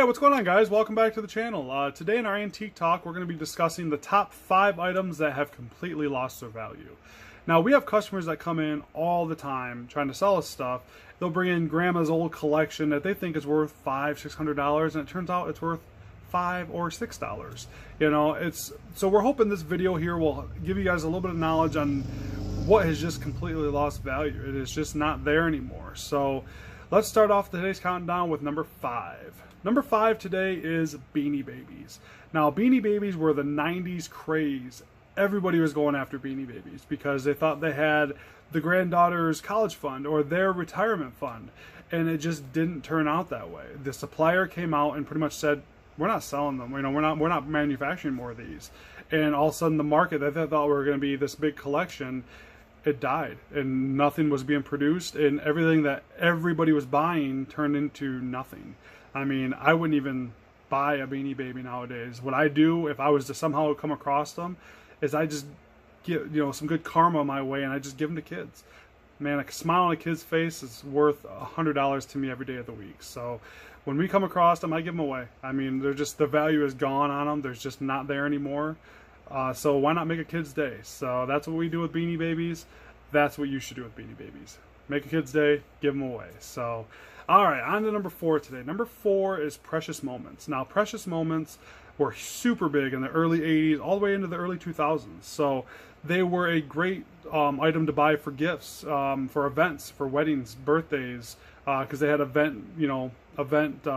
What's going on, guys? Welcome back to the channel. Today in our antique talk, we're going to be discussing the top 5 items that have completely lost their value. Now, we have customers that come in all the time trying to sell us stuff. They'll bring in grandma's old collection that they think is worth $500-600, and it turns out it's worth $5 or $6. You know, so we're hoping this video here will give you guys a little bit of knowledge on what has just completely lost value. It is just not there anymore. So let's start off today's countdown with number 5. Number 5 today is Beanie Babies. Now, Beanie Babies were the 90s craze. Everybody was going after Beanie Babies because they thought they had the granddaughter's college fund or their retirement fund, and it just didn't turn out that way. The supplier came out and pretty much said, we're not selling them. You know, we're not manufacturing more of these. And all of a sudden, the market that they thought were going to be this big collection, it died, and nothing was being produced, and everything that everybody was buying turned into nothing. I mean, I wouldn't even buy a Beanie Baby nowadays. What I do, if I was to somehow come across them, is I just get, you know, some good karma my way, and I just give them to kids. Man, a smile on a kid's face is worth $100 to me every day of the week. So when we come across them, I give them away. I mean, they're just, the value is gone on them. There's just not there anymore. So why not make a kid's day? So that's what we do with Beanie Babies. That's what you should do with Beanie Babies. Make a kid's day, give them away. So, all right, on to number 4 today. Number 4 is Precious Moments. Now, Precious Moments were super big in the early 80s, all the way into the early 2000s. So they were a great item to buy for gifts, for events, for weddings, birthdays, because they had event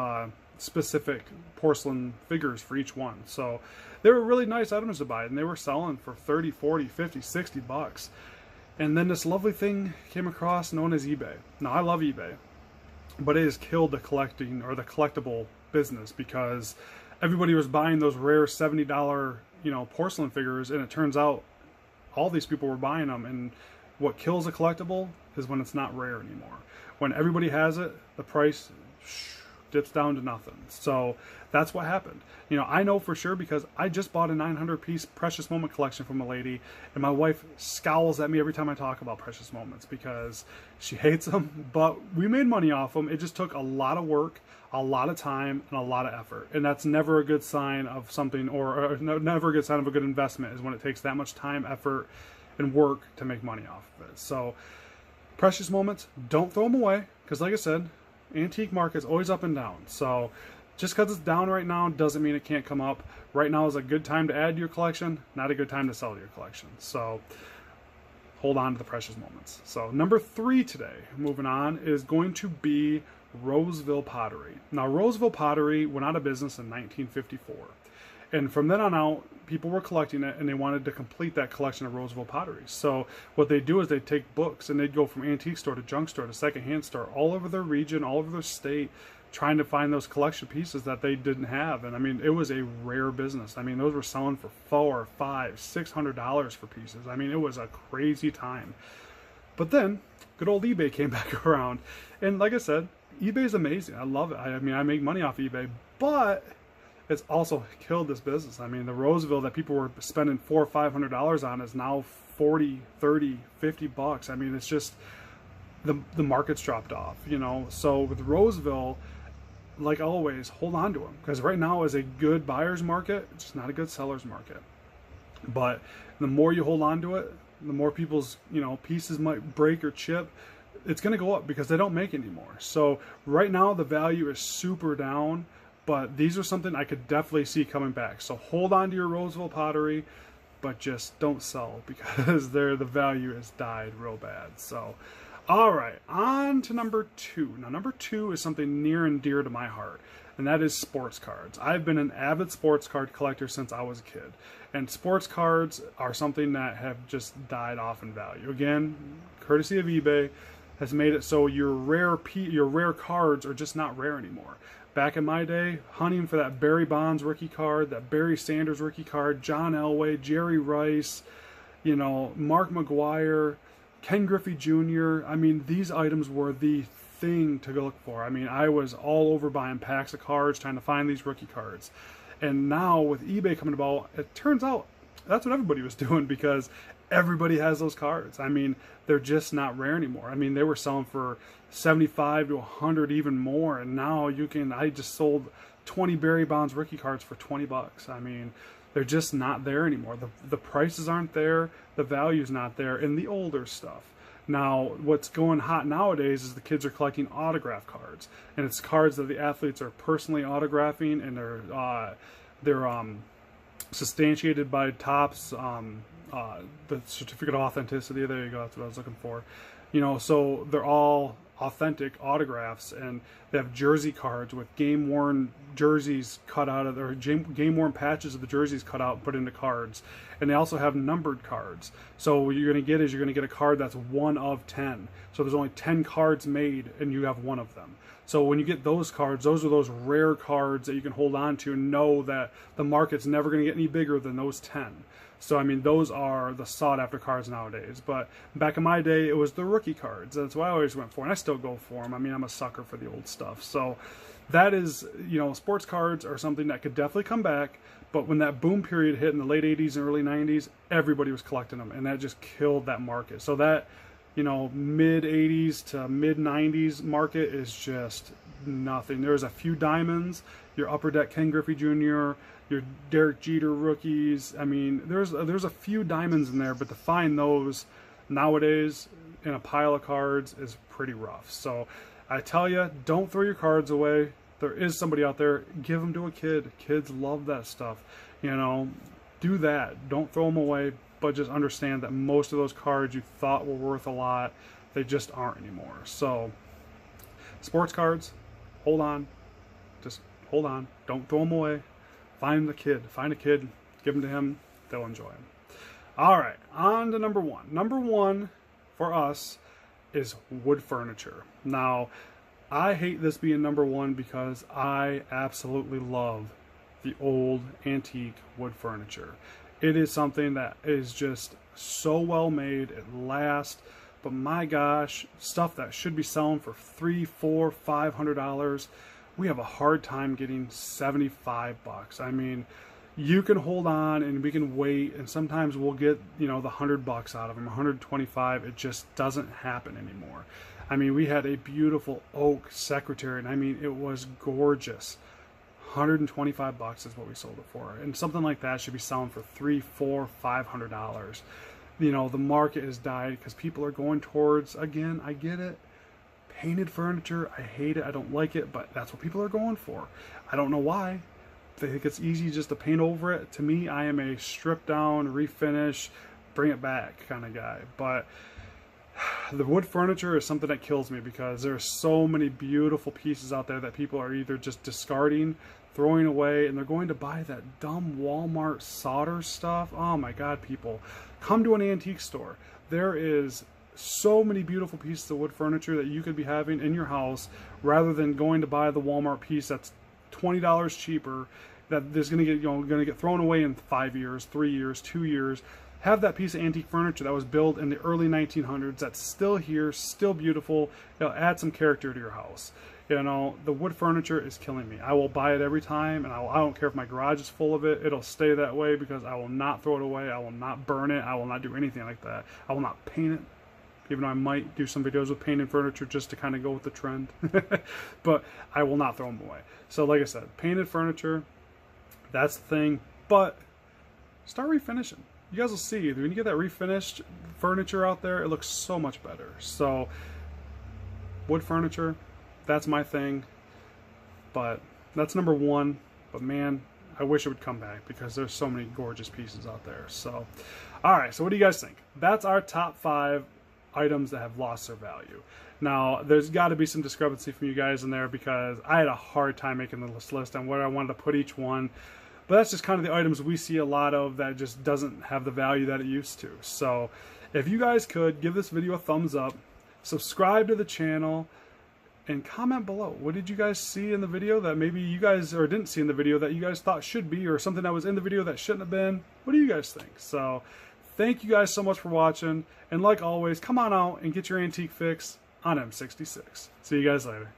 specific porcelain figures for each one. So they were really nice items to buy, and they were selling for 30, 40, 50, 60 bucks. And then this lovely thing came across known as eBay. Now, I love eBay, but it has killed the collecting or the collectible business because everybody was buying those rare $70, you know, porcelain figures, and it turns out all these people were buying them. And what kills a collectible is when it's not rare anymore. When everybody has it, the price dips down to nothing. So that's what happened. You know, I know for sure because I just bought a 900-piece Precious Moment collection from a lady, and my wife scowls at me every time I talk about Precious Moments because she hates them, but we made money off them. It just took a lot of work, a lot of time, and a lot of effort, and that's never a good sign of something, or never a good sign of a good investment is when it takes that much time, effort, and work to make money off of it. So Precious Moments, don't throw them away because, like I said, antique market's always up and down. So just because it's down right now doesn't mean it can't come up. Right now is a good time to add to your collection, not a good time to sell to your collection. So hold on to the Precious Moments. So number 3 today, moving on, is going to be Roseville Pottery. Now, Roseville Pottery went out of business in 1954. And from then on out, people were collecting it, and they wanted to complete that collection of Roseville Pottery. So what they do is they take books, and they'd go from antique store to junk store to secondhand store, all over their region, all over their state, trying to find those collection pieces that they didn't have. And I mean, it was a rare business. I mean, those were selling for $400, $500, $600 for pieces. I mean, it was a crazy time. But then, good old eBay came back around. And like I said, eBay is amazing. I love it. I mean, I make money off eBay, but it's also killed this business. I mean, the Roseville that people were spending $400 or $500 on is now 40, 30, 50 bucks. I mean, it's just the market's dropped off, you know. So with Roseville, like always, hold on to them because right now is a good buyer's market. It's just not a good seller's market. But the more you hold on to it, the more people's, you know, pieces might break or chip. It's going to go up because they don't make anymore. So right now the value is super down. But these are something I could definitely see coming back. So hold on to your Roseville Pottery, but just don't sell because the value has died real bad. So, all right, on to number 2. Now, number 2 is something near and dear to my heart, and that is sports cards. I've been an avid sports card collector since I was a kid, and sports cards are something that have just died off in value. Again, courtesy of eBay, has made it so your rare cards are just not rare anymore. Back in my day, hunting for that Barry Bonds rookie card, that Barry Sanders rookie card, John Elway, Jerry Rice, you know, Mark McGwire, Ken Griffey Jr. I mean, these items were the thing to go look for. I mean, I was all over buying packs of cards, trying to find these rookie cards. And now with eBay coming about, it turns out that's what everybody was doing because everybody has those cards. I mean, they're just not rare anymore. I mean, they were selling for 75 to 100, even more, and now you can. I just sold 20 Barry Bonds rookie cards for 20 bucks. I mean, they're just not there anymore. The prices aren't there, the value's not there in the older stuff. Now, what's going hot nowadays is the kids are collecting autograph cards, and it's cards that the athletes are personally autographing, and they're substantiated by Topps, the certificate of authenticity. There you go. That's what I was looking for. You know, so they're all authentic autographs, and they have jersey cards with game-worn jerseys cut out of their game-worn patches of the jerseys cut out and put into cards. And they also have numbered cards. So what you're going to get is you're going to get a card that's 1 of 10. So there's only 10 cards made, and you have 1 of them. So when you get those cards, those are those rare cards that you can hold on to and know that the market's never going to get any bigger than those 10. So, I mean, those are the sought-after cards nowadays. But back in my day, it was the rookie cards. That's what I always went for, and I still go for them. I mean, I'm a sucker for the old stuff. So that is, you know, sports cards are something that could definitely come back. But when that boom period hit in the late 80s and early 90s, everybody was collecting them, and that just killed that market. So that, you know, mid-80s to mid-90s market is just nothing. There's a few diamonds, your Upper Deck Ken Griffey Jr., your Derek Jeter rookies. I mean, there's a few diamonds in there, but to find those nowadays in a pile of cards is pretty rough. So I tell you, don't throw your cards away. There is somebody out there, give them to a kid. Kids love that stuff. You know, do that. Don't throw them away, but just understand that most of those cards you thought were worth a lot, they just aren't anymore. So sports cards, hold on. Just hold on. Don't throw them away. Find a kid, give them to him, they'll enjoy them. All right, on to number 1. Number 1 for us is wood furniture. Now, I hate this being number 1 because I absolutely love the old antique wood furniture. It is something that is just so well made, it lasts, but my gosh, stuff that should be selling for $300, $400, $500, we have a hard time getting 75 bucks. I mean, you can hold on and we can wait, and sometimes we'll get, you know, the 100 bucks out of them, 125. It just doesn't happen anymore. I mean, we had a beautiful oak secretary, and I mean, it was gorgeous. 125 bucks is what we sold it for, and something like that should be selling for $300, $400, $500. You know, the market has died because people are going towards, again, I get it, painted furniture. I hate it. I don't like it, but that's what people are going for. I don't know why. They think it's easy just to paint over it. To me, I am a strip down, refinish, bring it back kind of guy. But the wood furniture is something that kills me because there are so many beautiful pieces out there that people are either just discarding, throwing away, and they're going to buy that dumb Walmart solder stuff. Oh my God, people. Come to an antique store. There is so many beautiful pieces of wood furniture that you could be having in your house rather than going to buy the Walmart piece that's $20 cheaper that is going to get, you know, going to get thrown away in 5 years, 3 years, 2 years. Have that piece of antique furniture that was built in the early 1900s that's still here, still beautiful. It'll add some character to your house. You know, the wood furniture is killing me. I will buy it every time, and I don't care if my garage is full of it. It'll stay that way because I will not throw it away. I will not burn it. I will not do anything like that. I will not paint it, even though I might do some videos with painted furniture just to kind of go with the trend. But I will not throw them away. So like I said, painted furniture, that's the thing. But start refinishing. You guys will see, when you get that refinished furniture out there, it looks so much better. So wood furniture, that's my thing. But that's number 1. But man, I wish it would come back because there's so many gorgeous pieces out there. So, all right, so what do you guys think? That's our top 5 items that have lost their value. Now, there's got to be some discrepancy from you guys in there because I had a hard time making this list on where I wanted to put each one. But that's just kind of the items we see a lot of that just doesn't have the value that it used to. So if you guys could, give this video a thumbs up, subscribe to the channel, and comment below. What did you guys see in the video that maybe you guys, or didn't see in the video that you guys thought should be, or something that was in the video that shouldn't have been? What do you guys think? So thank you guys so much for watching. And like always, come on out and get your antique fix on M66. See you guys later.